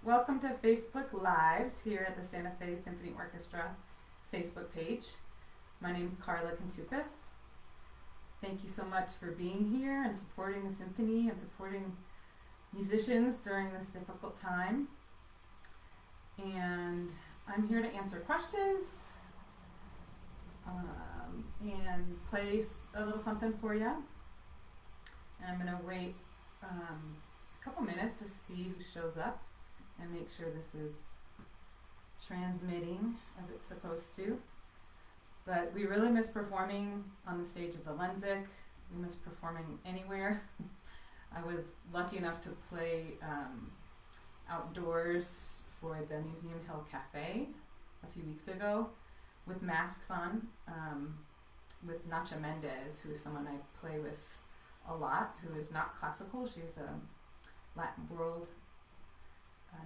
Welcome to Facebook Lives here at the Santa Fe Symphony Orchestra Facebook page. My name is Carla Kountoupes. Thank you so much for being here and supporting the symphony and supporting musicians during this difficult time. And I'm here to answer questions and play a little something for you. And I'm going to wait a couple minutes to see who shows up and make sure this is transmitting as it's supposed to. But we really miss performing on the stage of the Lenzik. We miss performing anywhere. I was lucky enough to play outdoors for the Museum Hill Cafe a few weeks ago with masks on, with Nacha Mendez, who is someone I play with a lot, who is not classical. She's a Latin world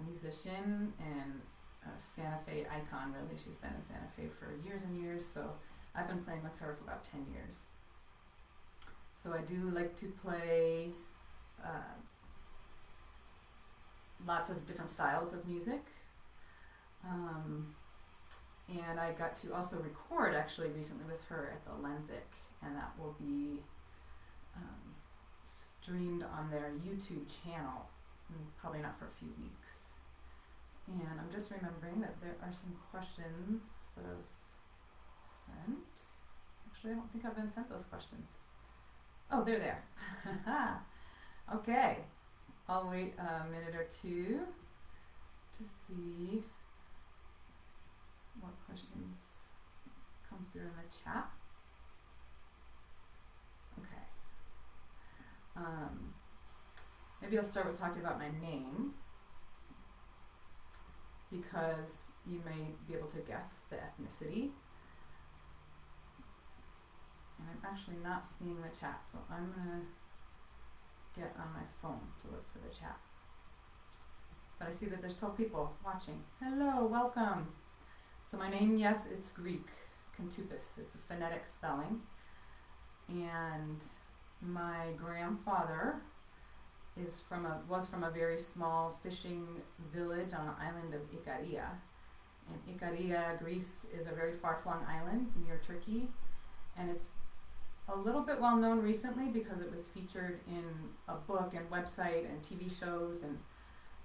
musician and a Santa Fe icon, really. She's been in Santa Fe for years and years, so I've been playing with her for about 10 years. So I do like to play lots of different styles of music. And I got to also record actually recently with her at the Lenzik, and that will be streamed on their YouTube channel, probably not for a few weeks. And I'm just remembering that there are some questions that I was sent. Actually, I don't think I've been sent those questions. Oh, they're there. Okay. I'll wait a minute or two to see what questions come through in the chat. Okay. Maybe I'll start with talking about my name, because you may be able to guess the ethnicity. And I'm actually not seeing the chat, so I'm going to get on my phone to look for the chat. But I see that there's 12 people watching. Hello, welcome. So my name, yes, it's Greek, Kountoupes. It's a phonetic spelling. And my grandfather was from a very small fishing village on the island of Ikaria. And Ikaria, Greece, is a very far-flung island near Turkey. And it's a little bit well known recently because it was featured in a book and website and TV shows, and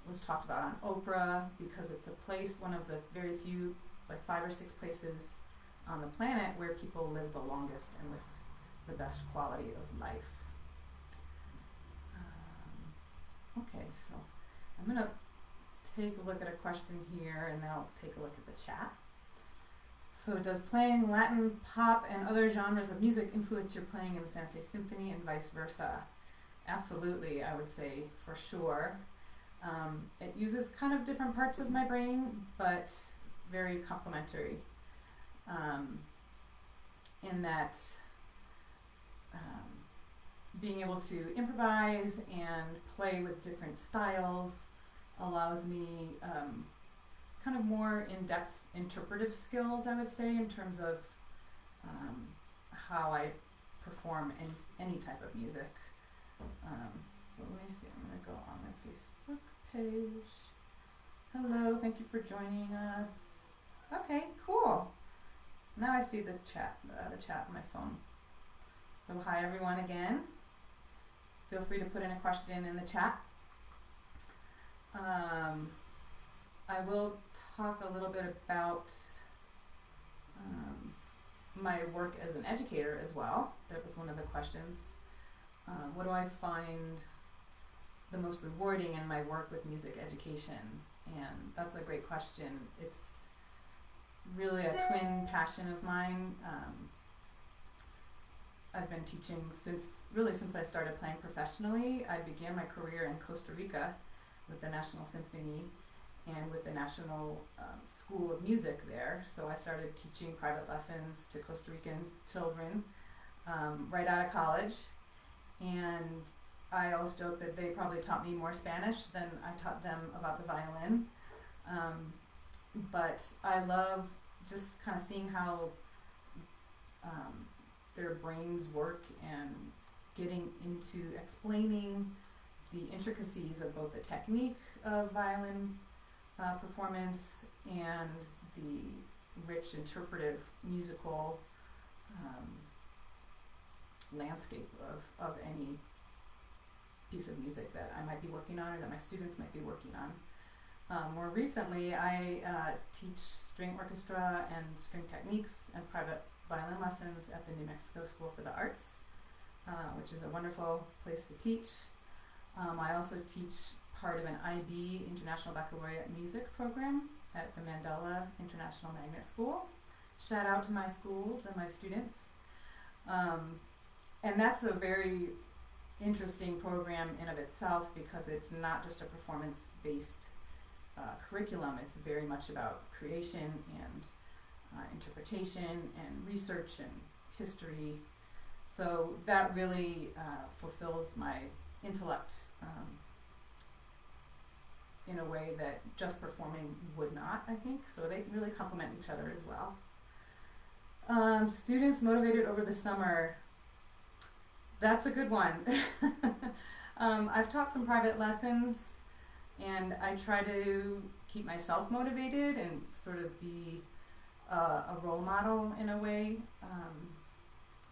was talked about on Oprah, because it's a place, one of the very few, like 5 or 6 places on the planet where people live the longest and with the best quality of life. Okay, so I'm going to take a look at a question here, and then I'll take a look at the chat. So does playing Latin, pop, and other genres of music influence your playing in the Santa Fe Symphony and vice versa? Absolutely, I would say, for sure. It uses kind of different parts of my brain, but very complementary in that being able to improvise and play with different styles allows me kind of more in-depth interpretive skills, I would say, in terms of how I perform any type of music. So let me see, I'm going to go on my Facebook page. Hello, thank you for joining us. Okay, cool. Now I see the chat on my phone. So hi everyone again. Feel free to put in a question in the chat. I will talk a little bit about my work as an educator as well. That was one of the questions. What do I find the most rewarding in my work with music education? And that's a great question. It's really a twin passion of mine. I've been teaching since I started playing professionally. I began my career in Costa Rica with the National Symphony and with the National School of Music there. So I started teaching private lessons to Costa Rican children right out of college. And I always joke that they probably taught me more Spanish than I taught them about the violin. But I love just kind of seeing how their brains work and getting into explaining the intricacies of both the technique of violin performance and the rich interpretive musical landscape of any piece of music that I might be working on or that my students might be working on. More recently, I teach string orchestra and string techniques and private violin lessons at the New Mexico School for the Arts, which is a wonderful place to teach. I also teach part of an IB, International Baccalaureate Music program at the Mandela International Magnet School. Shout out to my schools and my students. And that's a very interesting program in of itself because it's not just a performance-based curriculum. It's very much about creation and interpretation and research and history. So that really fulfills my intellect in a way that just performing would not, I think. So they really complement each other as well. Students motivated over the summer. That's a good one. I've taught some private lessons and I try to keep myself motivated and sort of be a role model in a way,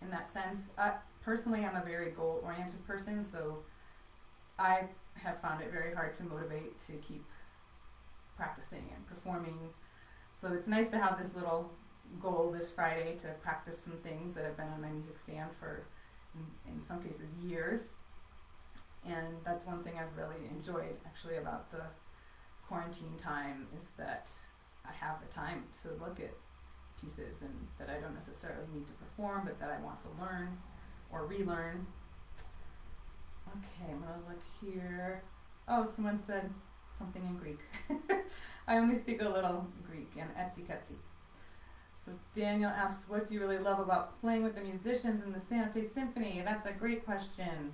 in that sense. Personally, I'm a very goal-oriented person, so I have found it very hard to motivate to keep practicing and performing. So it's nice to have this little goal this Friday to practice some things that have been on my music stand for, in some cases, years. And that's one thing I've really enjoyed actually about the quarantine time is that I have the time to look at pieces and that I don't necessarily need to perform, but that I want to learn or relearn. Okay, I'm gonna look here. Oh, someone said something in Greek. I only speak a little Greek and etzi-ketzi. So Daniel asks, what do you really love about playing with the musicians in the Santa Fe Symphony? That's a great question.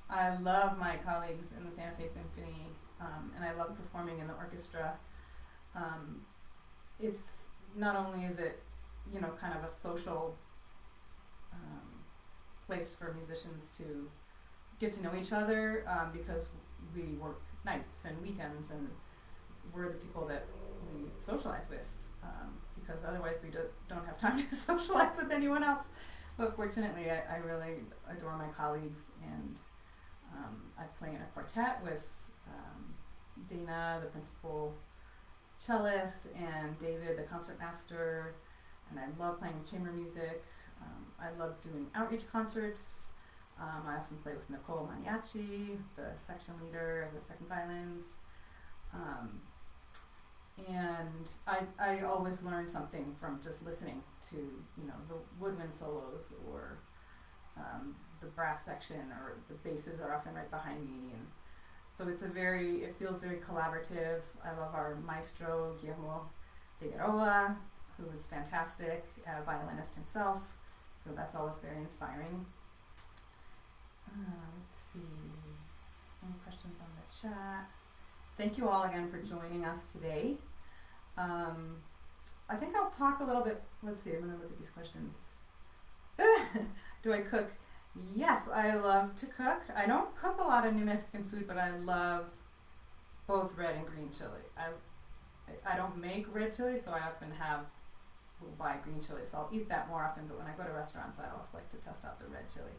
I love my colleagues in the Santa Fe Symphony, and I love performing in the orchestra. It's not only is it, kind of a social place for musicians to get to know each other, because we work nights and weekends, and we're the people that we socialize with, because otherwise we don't have time to socialize with anyone else. But fortunately, I really adore my colleagues, and I play in a quartet with Dana, the principal cellist, and David, the concertmaster, and I love playing chamber music. I love doing outreach concerts. I often play with Nicole Maniaci, the section leader of the second violins. And I always learn something from just listening to, the woodwind solos or the brass section, or the basses are often right behind me. And so it feels very collaborative. I love our maestro, Guillermo Figueroa, who is fantastic, a violinist himself. So that's always very inspiring. Let's see. Any questions on the chat? Thank you all again for joining us today. I think I'll talk a little bit. Let's see, I'm going to look at these questions. Do I cook? Yes, I love to cook. I don't cook a lot of New Mexican food, but I love both red and green chili. I don't make red chili, so I often will buy green chili, so I'll eat that more often, but when I go to restaurants, I always like to test out the red chili.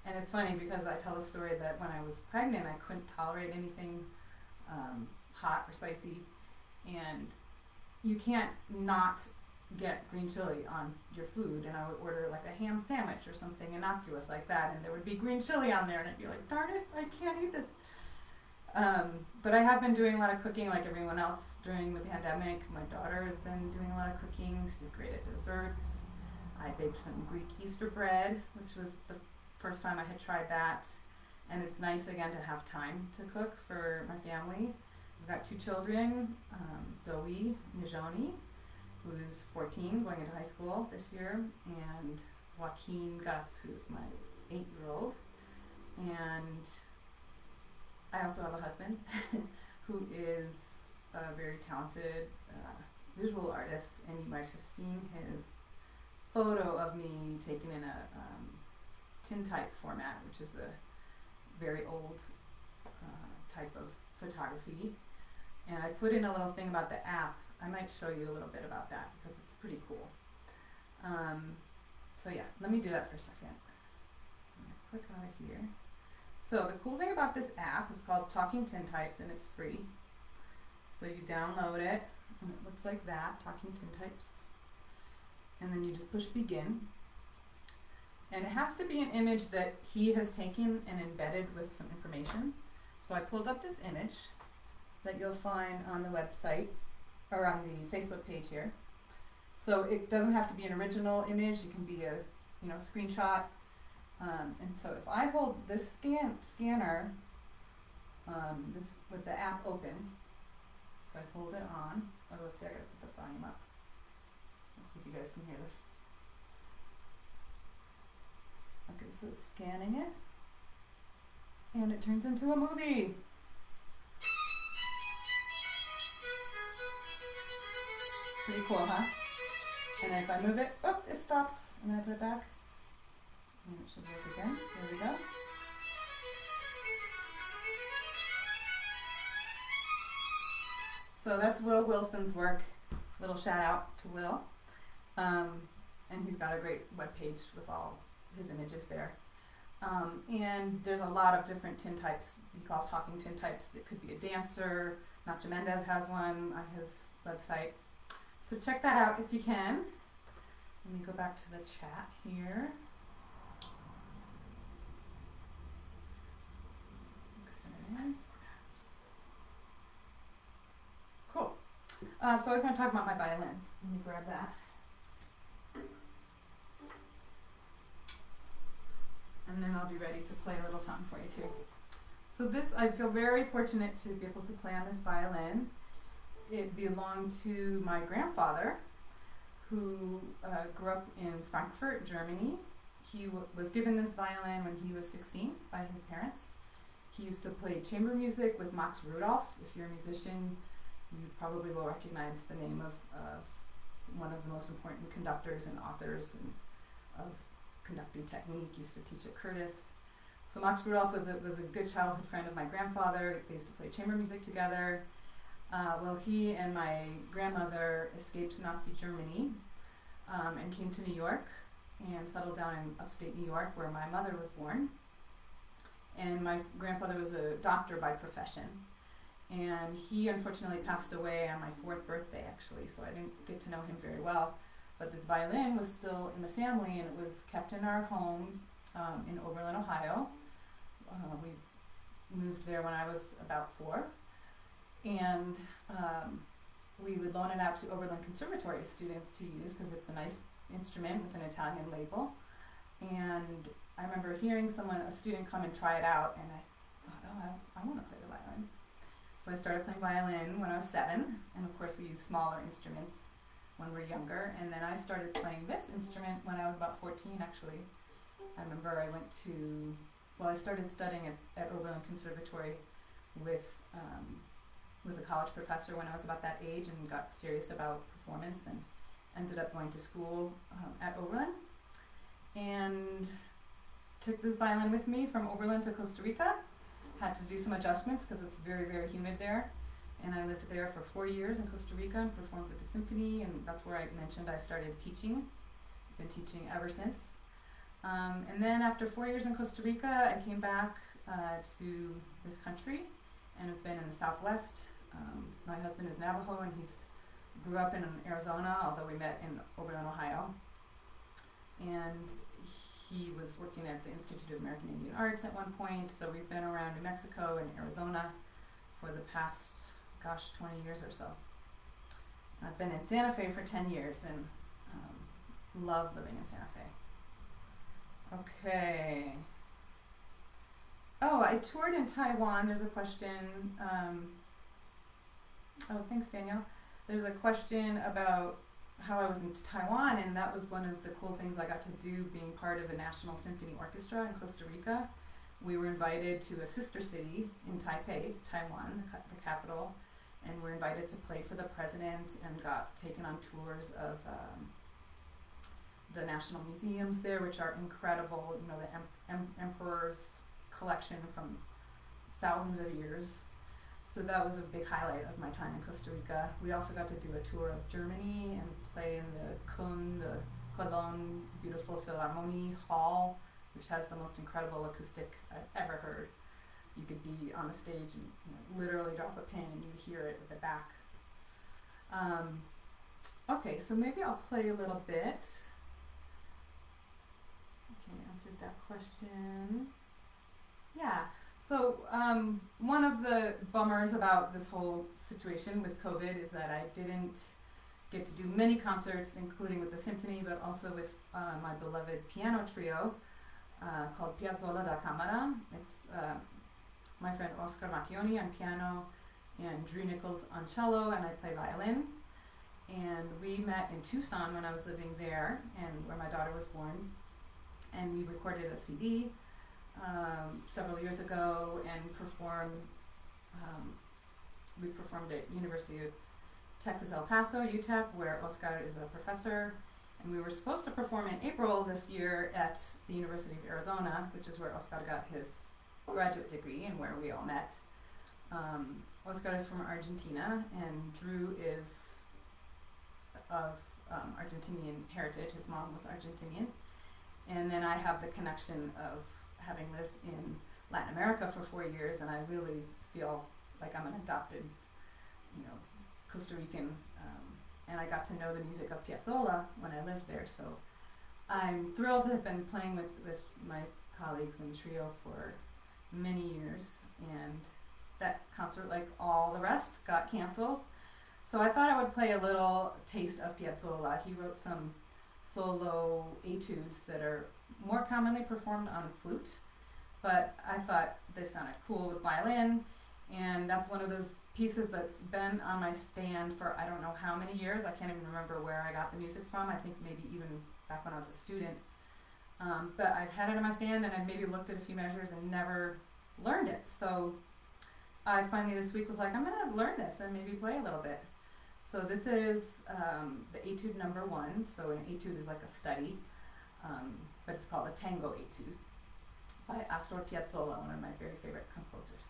And it's funny because I tell a story that when I was pregnant, I couldn't tolerate anything hot or spicy, and you can't not get green chili on your food, and I would order like a ham sandwich or something innocuous like that, and there would be green chili on there, and I'd be like, darn it, I can't eat this. But I have been doing a lot of cooking like everyone else during the pandemic. My daughter has been doing a lot of cooking. She's great at desserts. I baked some Greek Easter bread, which was the first time I had tried that. And it's nice again to have time to cook for my family. I've got 2 children, Zoe Nijoni, who's 14, going into high school this year, and Joaquin Gus, who's my 8-year-old. And I also have a husband who is a very talented visual artist, and you might have seen his photo of me taken in a tintype format, which is a very old type of photography. And I put in a little thing about the app. I might show you a little bit about that because it's pretty cool. So yeah, let me do that for a second. I'm gonna click out of here. So the cool thing about this app is called Talking Tintypes, and it's free. So you download it, and it looks like that, Talking Tintypes. And then you just push begin. And it has to be an image that he has taken and embedded with some information. So I pulled up this image that you'll find on the website, or on the Facebook page here. So it doesn't have to be an original image, it can be a screenshot. And so if I hold this scanner, this with the app open, if I hold it on, let's see, I gotta put the volume up. Let's see if you guys can hear this. Okay, so it's scanning it, and it turns into a movie. Pretty cool, huh? And if I move it, it stops, and then I put it back. And it should work again. There we go. So that's Will Wilson's work. Little shout out to Will. And he's got a great webpage with all his images there. And there's a lot of different tintypes. He calls talking tintypes. It could be a dancer. Nacho Mendez has one on his website. So check that out if you can. Let me go back to the chat here. Okay. Cool. So I was going to talk about my violin. Let me grab that. And then I'll be ready to play a little something for you too. So this, I feel very fortunate to be able to play on this violin. It belonged to my grandfather, who grew up in Frankfurt, Germany. He was given this violin when he was 16 by his parents. He used to play chamber music with Max Rudolph. If you're a musician, you probably will recognize the name of one of the most important conductors and authors of conducting technique. Used to teach at Curtis. So Max Rudolph was a good childhood friend of my grandfather. They used to play chamber music together. Well, he and my grandmother escaped Nazi Germany and came to New York and settled down in upstate New York, where my mother was born. And my grandfather was a doctor by profession. And he unfortunately passed away on my 4th birthday, actually, so I didn't get to know him very well. But this violin was still in the family, and it was kept in our home in Oberlin, Ohio. We moved there when I was about 4. And we would loan it out to Oberlin Conservatory students to use because it's a nice instrument with an Italian label. And I remember hearing a student come and try it out, and I thought, I want to play the violin. So I started playing violin when I was 7, and of course we use smaller instruments when we're younger. And then I started playing this instrument when I was about 14, actually. I remember I started studying at Oberlin Conservatory with a college professor when I was about that age, and got serious about performance, and ended up going to school at Oberlin, and took this violin with me from Oberlin to Costa Rica. Had to do some adjustments because it's very, very humid there, and I lived there for 4 years in Costa Rica and performed with the symphony, and that's where I mentioned I started teaching. I've been teaching ever since. And then after 4 years in Costa Rica, I came back to this country and have been in the Southwest. My husband is Navajo, and he grew up in Arizona, although we met in Oberlin, Ohio. And he was working at the Institute of American Indian Arts at one point, so we've been around New Mexico and Arizona for the past, 20 years or so. I've been in Santa Fe for 10 years and love living in Santa Fe. Okay. Oh, I toured in Taiwan. There's a question. Thanks, Danielle. There's a question about how I was in Taiwan, and that was one of the cool things I got to do being part of a national symphony orchestra in Costa Rica. We were invited to a sister city in Taipei, Taiwan, the capital, and were invited to play for the president and got taken on tours of the national museums there, which are incredible. You know, the emperor's collection from thousands of years. So that was a big highlight of my time in Costa Rica. We also got to do a tour of Germany and play in the Cologne Beautiful Philharmonie Hall, which has the most incredible acoustic I've ever heard. You could be on the stage and literally drop a pin and you'd hear it at the back. Okay, so maybe I'll play a little bit. Okay, answered that question. Yeah, so one of the bummers about this whole situation with COVID is that I didn't get to do many concerts, including with the symphony, but also with my beloved piano trio called Piazzolla da Camera. It's my friend Oscar Macchioni on piano and Drew Nichols on cello, and I play violin. And we met in Tucson when I was living there and where my daughter was born. And we recorded a CD several years ago and we performed at University of Texas El Paso, UTEP, where Oscar is a professor. And we were supposed to perform in April this year at the University of Arizona, which is where Oscar got his graduate degree and where we all met. Oscar is from Argentina and Drew is of Argentinian heritage. His mom was Argentinian. And then I have the connection of having lived in Latin America for 4 years, and I really feel like I'm an adopted, Costa Rican. And I got to know the music of Piazzolla when I lived there. So I'm thrilled to have been playing with my colleagues in the trio for many years. And that concert, like all the rest, got canceled. So I thought I would play a little taste of Piazzolla. He wrote some solo etudes that are more commonly performed on flute, but I thought this sounded cool with violin, and that's one of those pieces that's been on my stand for I don't know how many years. I can't even remember where I got the music from. I think maybe even back when I was a student. But I've had it on my stand and I've maybe looked at a few measures and never learned it. So I finally this week was like, I'm going to learn this and maybe play a little bit. So this is the etude number 1. So an etude is like a study, but it's called a tango etude by Astor Piazzolla, one of my very favorite composers.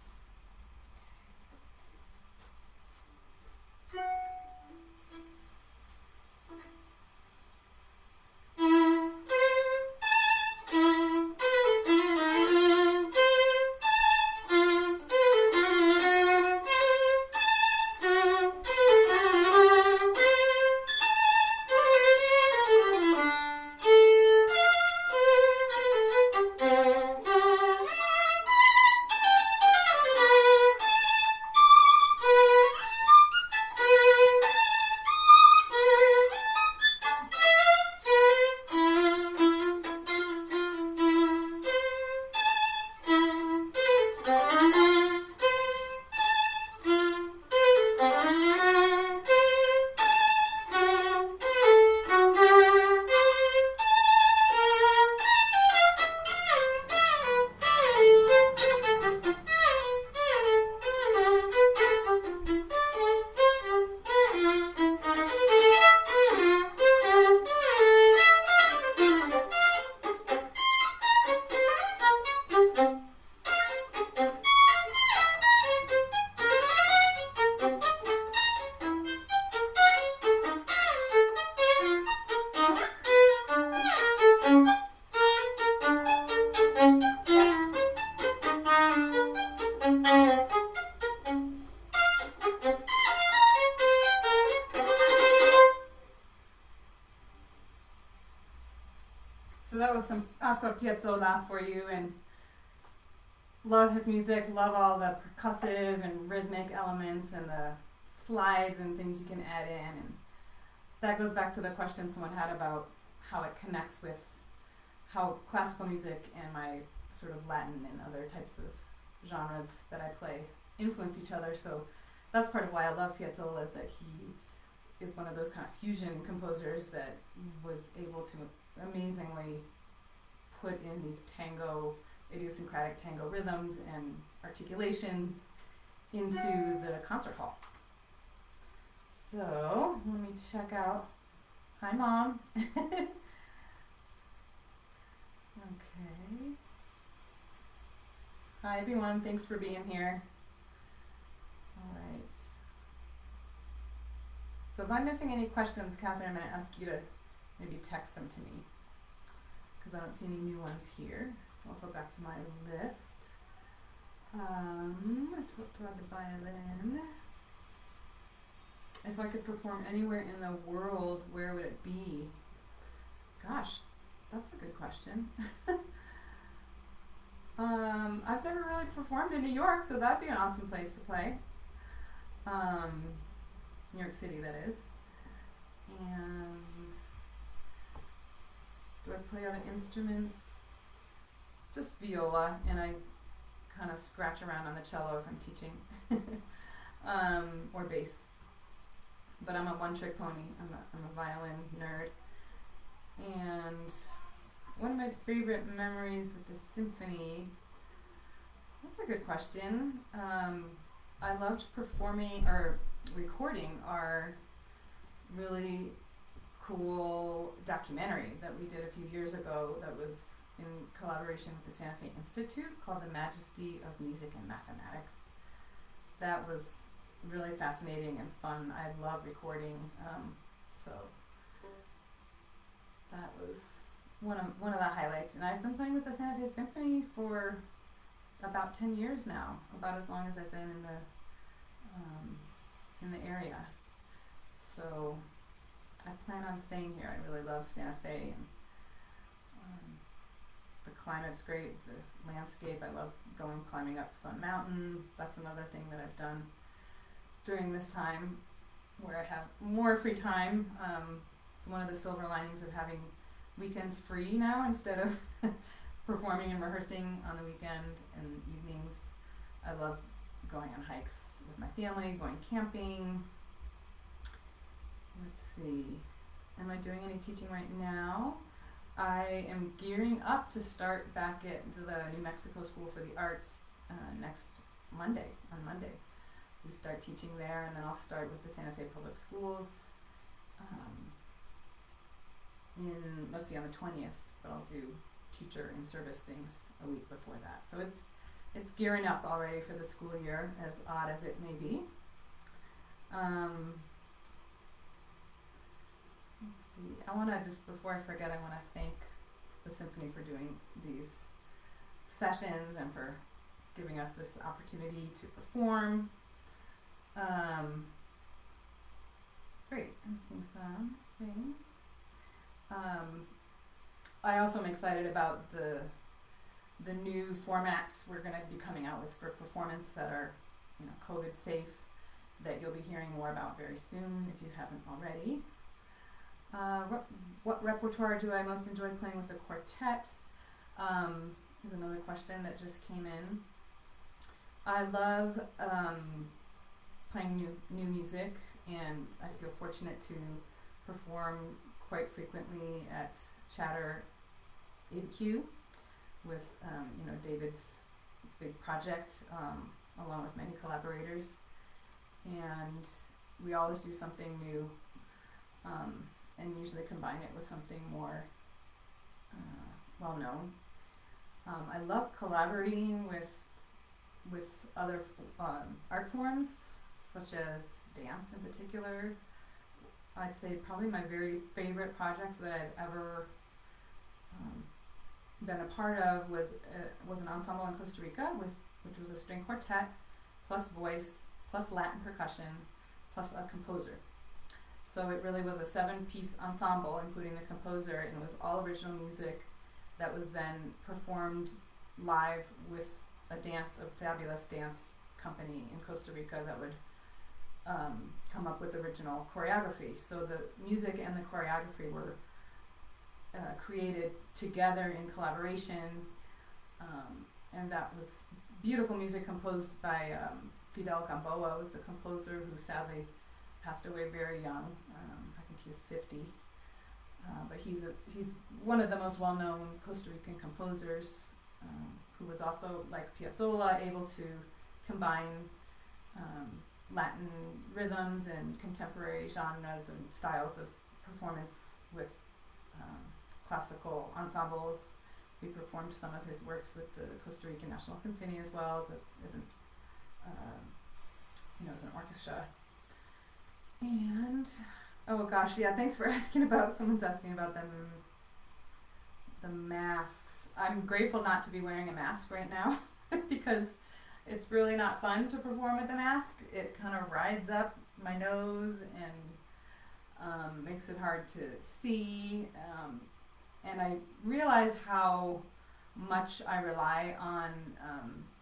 So that was some Astor Piazzolla for you, and love his music, love all the percussive and rhythmic elements and the slides and things you can add in. And that goes back to the question someone had about how it connects with how classical music and my sort of Latin and other types of genres that I play influence each other. So that's part of why I love Piazzolla, is that he is one of those kind of fusion composers that was able to amazingly put in these idiosyncratic tango rhythms and articulations into the concert hall. So let me check out. Hi, Mom. Okay. Hi, everyone. Thanks for being here. So if I'm missing any questions, Catherine, I'm going to ask you to maybe text them to me, because I don't see any new ones here. So I'll go back to my list. I talked about the violin. If I could perform anywhere in the world, where would it be? Gosh, that's a good question. I've never really performed in New York, so that'd be an awesome place to play. New York City, that is. And do I play other instruments? Just viola, and I kind of scratch around on the cello if I'm teaching, or bass. But I'm a one-trick pony. I'm a violin nerd. And one of my favorite memories with the symphony, that's a good question. I loved performing or recording our really cool documentary that we did a few years ago that was in collaboration with the Santa Fe Institute, called The Majesty of Music and Mathematics. That was really fascinating and fun. I love recording, so that was one of the highlights. And I've been playing with the Santa Fe Symphony for about 10 years now, about as long as I've been in the area. So I plan on staying here. I really love Santa Fe, and the climate's great, the landscape. I love climbing up Sun Mountain. That's another thing that I've done during this time where I have more free time. It's one of the silver linings of having weekends free now instead of performing and rehearsing on the weekend and evenings. I love going on hikes with my family, going camping. Let's see, am I doing any teaching right now? I am gearing up to start back at the New Mexico School for the Arts next Monday. On Monday, we start teaching there, and then I'll start with the Santa Fe Public Schools on the 20th, but I'll do teacher and service things a week before that. So it's gearing up already for the school year, as odd as it may be. Let's see, I want to just, before I forget, I want to thank the Symphony for doing these sessions and for giving us this opportunity to perform. Great, I'm seeing some things. I also am excited about the new formats we're going to be coming out with for performance that are, COVID safe, that you'll be hearing more about very soon if you haven't already. What repertoire do I most enjoy playing with the quartet? Is another question that just came in. I love playing new music, and I feel fortunate to perform quite frequently at Chatter ABQ with David's big project, along with many collaborators, and we always do something new, and usually combine it with something more well known. I love collaborating with other art forms, such as dance in particular. I'd say probably my very favorite project that I've ever been a part of was an ensemble in Costa Rica, which was a string quartet, plus voice, plus Latin percussion, plus a composer. So it really was a 7-piece ensemble, including the composer, and it was all original music that was then performed live with a fabulous dance company in Costa Rica that would come up with original choreography. So the music and the choreography were created together in collaboration, and that was beautiful music composed by Fidel Gamboa, was the composer, who sadly passed away very young. I think he was 50, but he's one of the most well-known Costa Rican composers, who was also, like Piazzolla, able to combine Latin rhythms and contemporary genres and styles of performance with classical ensembles. We performed some of his works with the Costa Rican National Symphony as well as an orchestra. And oh gosh, yeah, thanks for asking about, someone's asking about the masks. I'm grateful not to be wearing a mask right now because it's really not fun to perform with a mask. It kind of rides up my nose and makes it hard to see. And I realize how much I rely on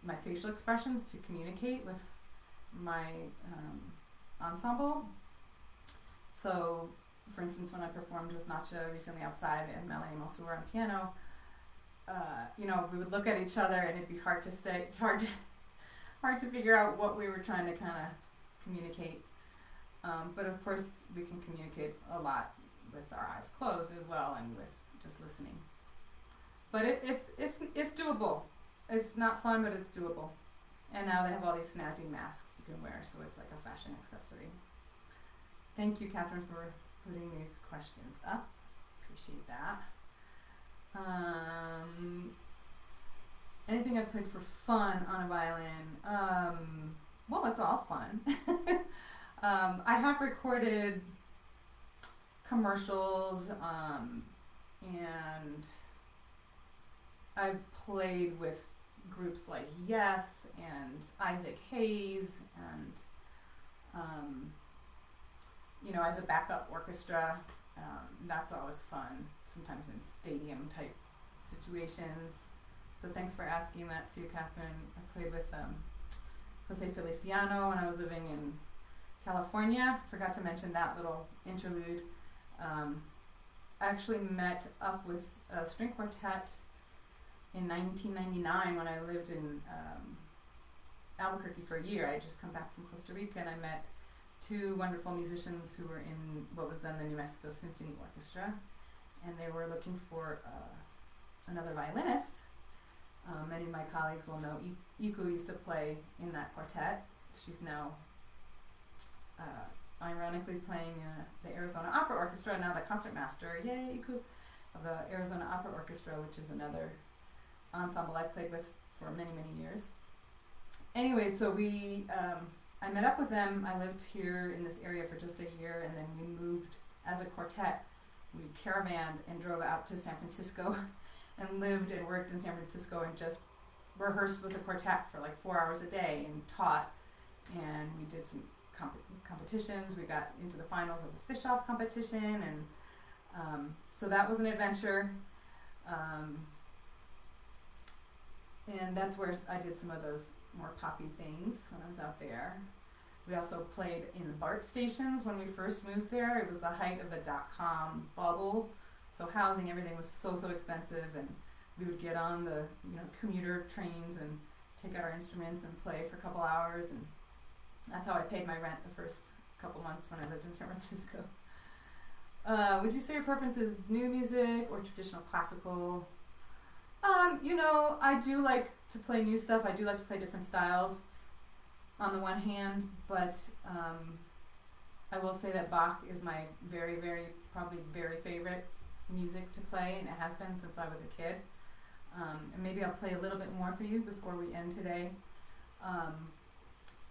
my facial expressions to communicate with my ensemble. So, for instance, when I performed with Nacha recently outside and Melanie Mosur on piano, we would look at each other and it'd be hard to say. It's hard to figure out what we were trying to kind of communicate. But of course, we can communicate a lot with our eyes closed as well, and with just listening. But it's doable. It's not fun, but it's doable. And now they have all these snazzy masks you can wear, so it's like a fashion accessory. Thank you, Catherine, for putting these questions up. Appreciate that. Anything I've played for fun on a violin? Well, it's all fun. I have recorded commercials, and I've played with groups like Yes and Isaac Hayes, and as a backup orchestra. That's always fun, sometimes in stadium type situations. So thanks for asking that too, Catherine. I played with Jose Feliciano when I was living in California. Forgot to mention that little interlude. I actually met up with a string quartet in 1999 when I lived in Albuquerque for a year. I had just come back from Costa Rica, and I met two wonderful musicians who were in what was then the New Mexico Symphony Orchestra, and they were looking for another violinist. Many of my colleagues will know Iku used to play in that quartet. She's now ironically playing the Arizona Opera Orchestra, now the concertmaster, yay, Iku, of the Arizona Opera Orchestra, which is another ensemble I've played with for many, many years. Anyway, so I met up with them. I lived here in this area for just a year, and then we moved as a quartet. We caravanned and drove out to San Francisco and lived and worked in San Francisco and just rehearsed with the quartet for like 4 hours a day and taught. And we did some competitions. We got into the finals of the Fish-Off competition, and so that was an adventure. And that's where I did some of those more poppy things when I was out there. We also played in BART stations when we first moved there. It was the height of the dot-com bubble, so housing, everything was so expensive, and we would get on the commuter trains and take out our instruments and play for a couple hours, and that's how I paid my rent the first couple months when I lived in San Francisco. Would you say your preference is new music or traditional classical? I do like to play new stuff. I do like to play different styles on the one hand, but I will say that Bach is my probably very favorite music to play, and it has been since I was a kid. And maybe I'll play a little bit more for you before we end today.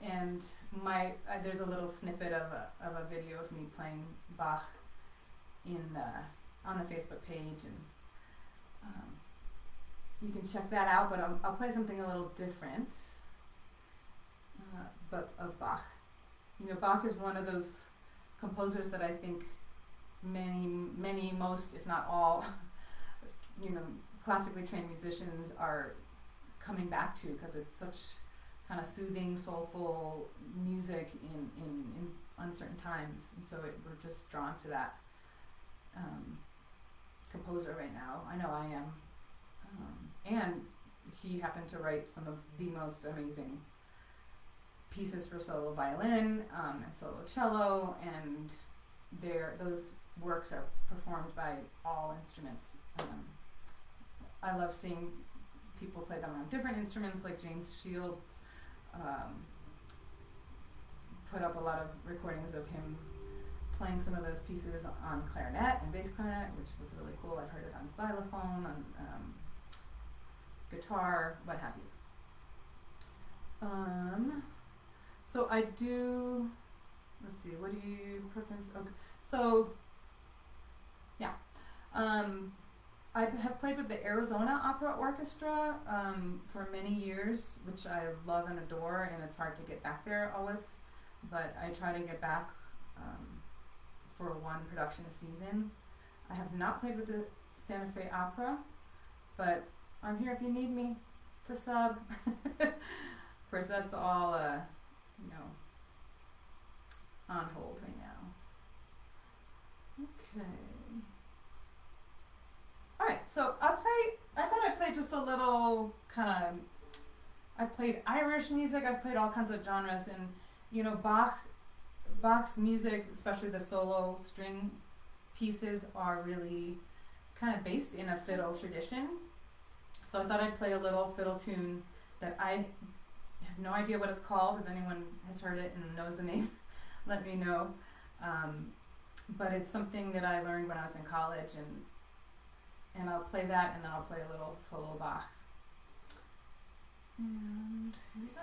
And there's a little snippet of a video of me playing Bach on the Facebook page, and you can check that out. But I'll play something a little different, but of Bach. Bach is one of those composers that I think many, most, if not all, classically trained musicians are coming back to, because it's such kind of soothing, soulful music in uncertain times, and so we're just drawn to that composer right now. I know I am. And he happened to write some of the most amazing pieces for solo violin and solo cello, and those works are performed by all instruments. I love seeing people play them on different instruments, like James Shields put up a lot of recordings of him playing some of those pieces on clarinet and bass clarinet, which was really cool. I've heard it on xylophone, on guitar, what have you. So I do let's see, what do you preference? Okay. So, yeah. I have played with the Arizona Opera Orchestra for many years, which I love and adore, and it's hard to get back there always, but I try to get back for one production a season. I have not played with the Santa Fe Opera, but I'm here if you need me to sub. Of course, that's all, you know, on hold right now. Okay. Alright, so I thought I'd play just a little kind of, I played Irish music, I've played all kinds of genres, and, you know, Bach's music, especially the solo string pieces, are really kind of based in a fiddle tradition. So I thought I'd play a little fiddle tune that I have no idea what it's called. If anyone has heard it and knows the name, let me know. But it's something that I learned when I was in college, and I'll play that, and then I'll play a little solo Bach. And here we go.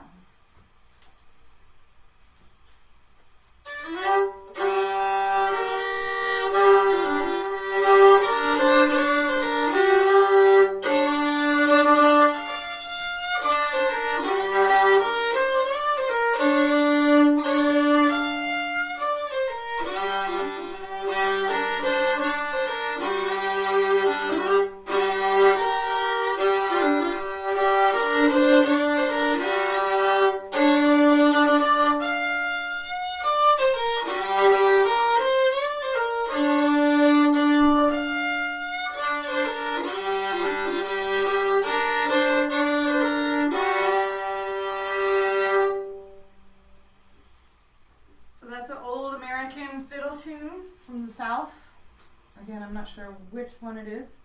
Again, I'm not sure which one it is,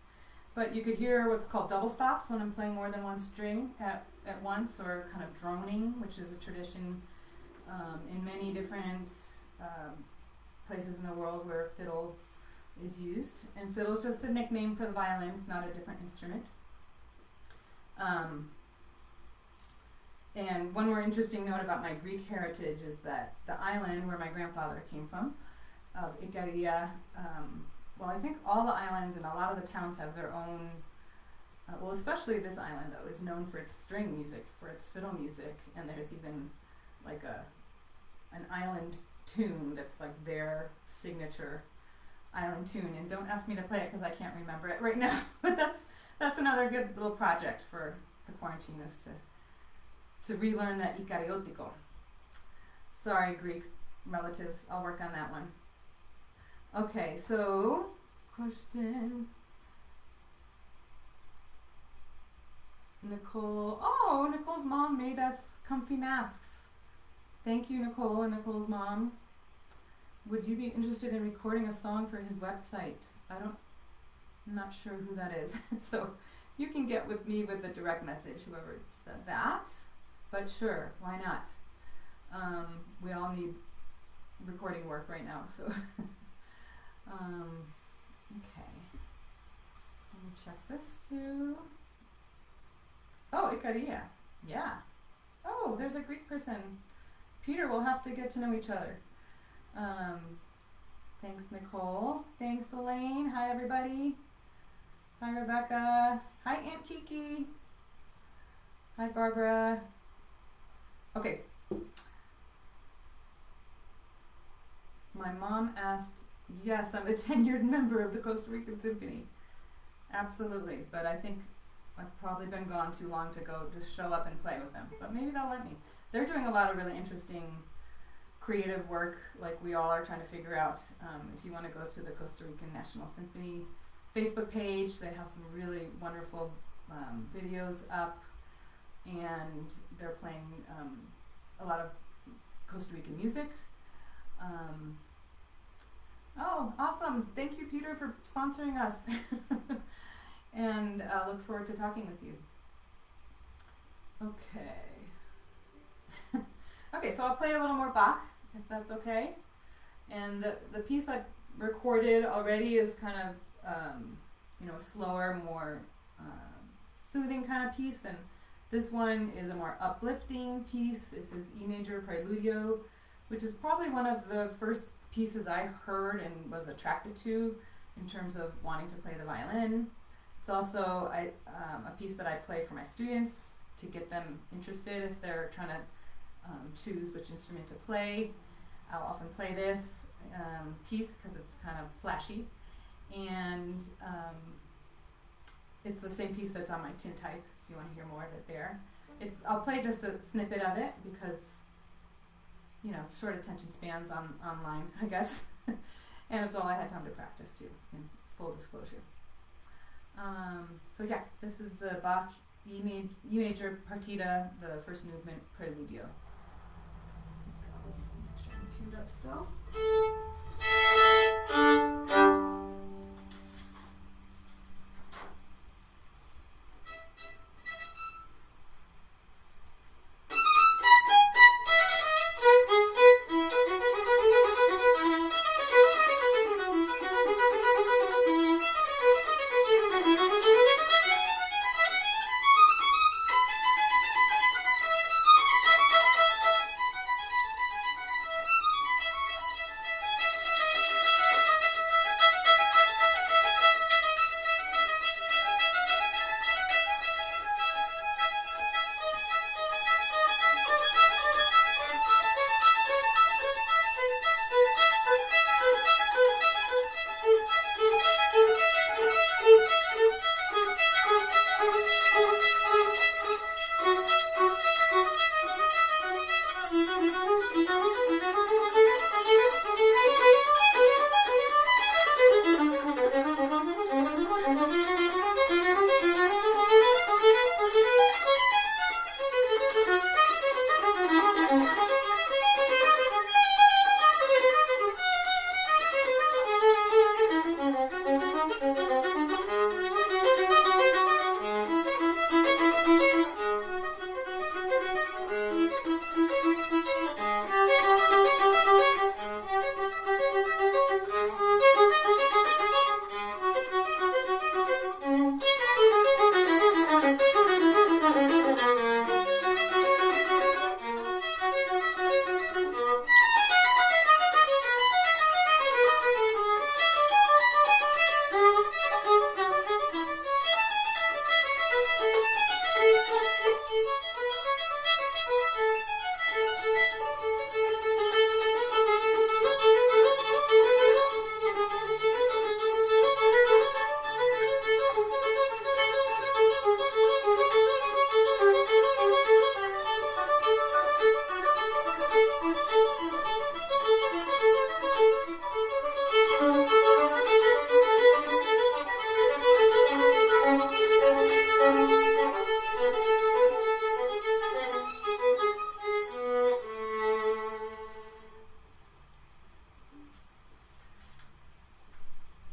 but you could hear what's called double stops when I'm playing more than one string at once, or kind of droning, which is a tradition in many different places in the world where fiddle is used. And fiddle is just a nickname for the violin, it's not a different instrument. And one more interesting note about my Greek heritage is that the island where my grandfather came from, of Ikaria, well, I think all the islands and a lot of the towns have their own, well, especially this island, though, is known for its string music, for its fiddle music, and there's even like an island tune that's like their signature island tune. And don't ask me to play it because I can't remember it right now, but that's another good little project for the quarantine, is to relearn that Ikariotico. Sorry, Greek relatives, I'll work on that one. Okay, so, question. Nicole, oh, Nicole's mom made us comfy masks. Thank you, Nicole and Nicole's mom. Would you be interested in recording a song for his website? I'm not sure who that is. So you can get with me with a direct message, whoever said that. But sure, why not? We all need recording work right now, so. Okay. Let me check this too. Oh, Ikaria. Yeah. Oh, there's a Greek person. Peter, we'll have to get to know each other. Thanks, Nicole. Thanks, Elaine. Hi, everybody. Hi, Rebecca. Hi, Aunt Kiki. Hi, Barbara. Okay. My mom asked, yes, I'm a tenured member of the Costa Rican Symphony. Absolutely, but I think I've probably been gone too long to go just show up and play with them. But maybe they'll let me. They're doing a lot of really interesting creative work, like we all are trying to figure out. If you want to go to the Costa Rican National Symphony Facebook page, they have some really wonderful videos up, and they're playing a lot of Costa Rican music. Oh, awesome. Thank you, Peter, for sponsoring us. And I look forward to talking with you. Okay. Okay, so I'll play a little more Bach, if that's okay. And the piece I recorded already is kind of, slower, more soothing kind of piece. And this one is a more uplifting piece. It's his E major Preludio, which is probably one of the first pieces I heard and was attracted to in terms of wanting to play the violin. It's also a piece that I play for my students to get them interested if they're trying to choose which instrument to play. I'll often play this piece because it's kind of flashy, and it's the same piece that's on my tintype if you want to hear more of it there. I'll play just a snippet of it because, you know, short attention spans online, I guess. And it's all I had time to practice too, in full disclosure. So yeah, this is the Bach E major Partita, the first movement Preludio. Make sure I'm tuned up still.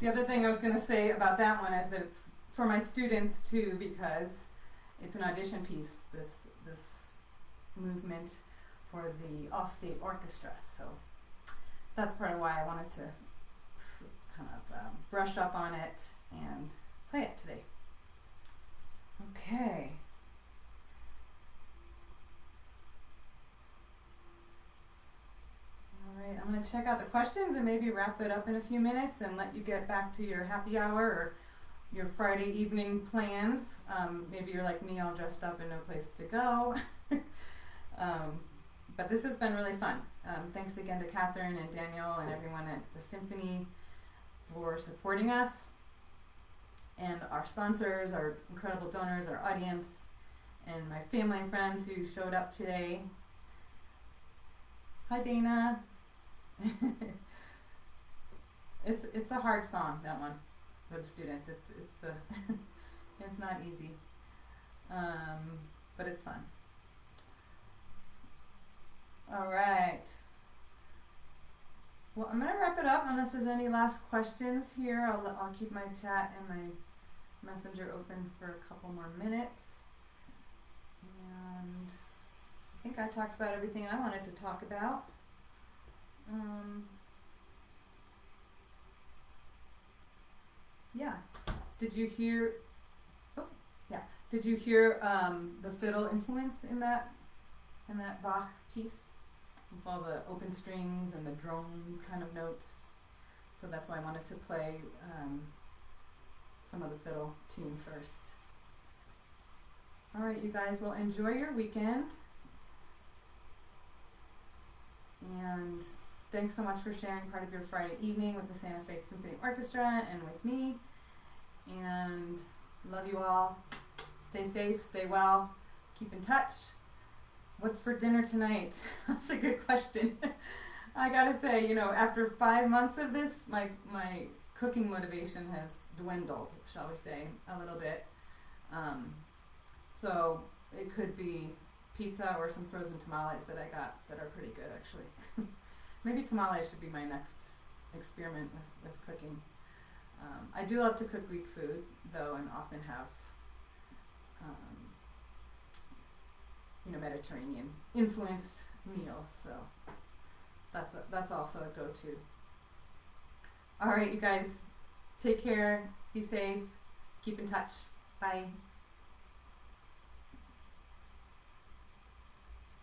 The other thing I was going to say about that one is that it's for my students too, because it's an audition piece, this movement for the all-state orchestra. So that's part of why I wanted to kind of brush up on it and play it today. Okay. Alright, I'm going to check out the questions and maybe wrap it up in a few minutes and let you get back to your happy hour or your Friday evening plans. Maybe you're like me, all dressed up and no place to go. But this has been really fun. Thanks again to Catherine and Daniel and everyone at the Symphony for supporting us, and our sponsors, our incredible donors, our audience, and my family and friends who showed up today. Hi Dana. It's a hard song, that one, for the students. It's the it's not easy, but it's fun. All right. Well, I'm gonna wrap it up unless there's any last questions here. I'll keep my chat and my messenger open for a couple more minutes. And I think I talked about everything I wanted to talk about. Yeah. Did you hear? Oh, yeah. Did you hear the fiddle influence in that Bach piece? with all the open strings and the drone kind of notes. So that's why I wanted to play some of the fiddle tune first. All right, you guys, well, enjoy your weekend. And thanks so much for sharing part of your Friday evening with the Santa Fe Symphony Orchestra and with me. And love you all. Stay safe, stay well, keep in touch. What's for dinner tonight? That's a good question. I gotta say, after 5 months of this, my cooking motivation has dwindled, shall we say, a little bit. So it could be pizza or some frozen tamales that I got that are pretty good, actually. Maybe tamales should be my next experiment with cooking. I do love to cook Greek food, though, and often have Mediterranean influenced meals, so that's also a go-to. All right, you guys, take care, be safe, keep in touch. Bye.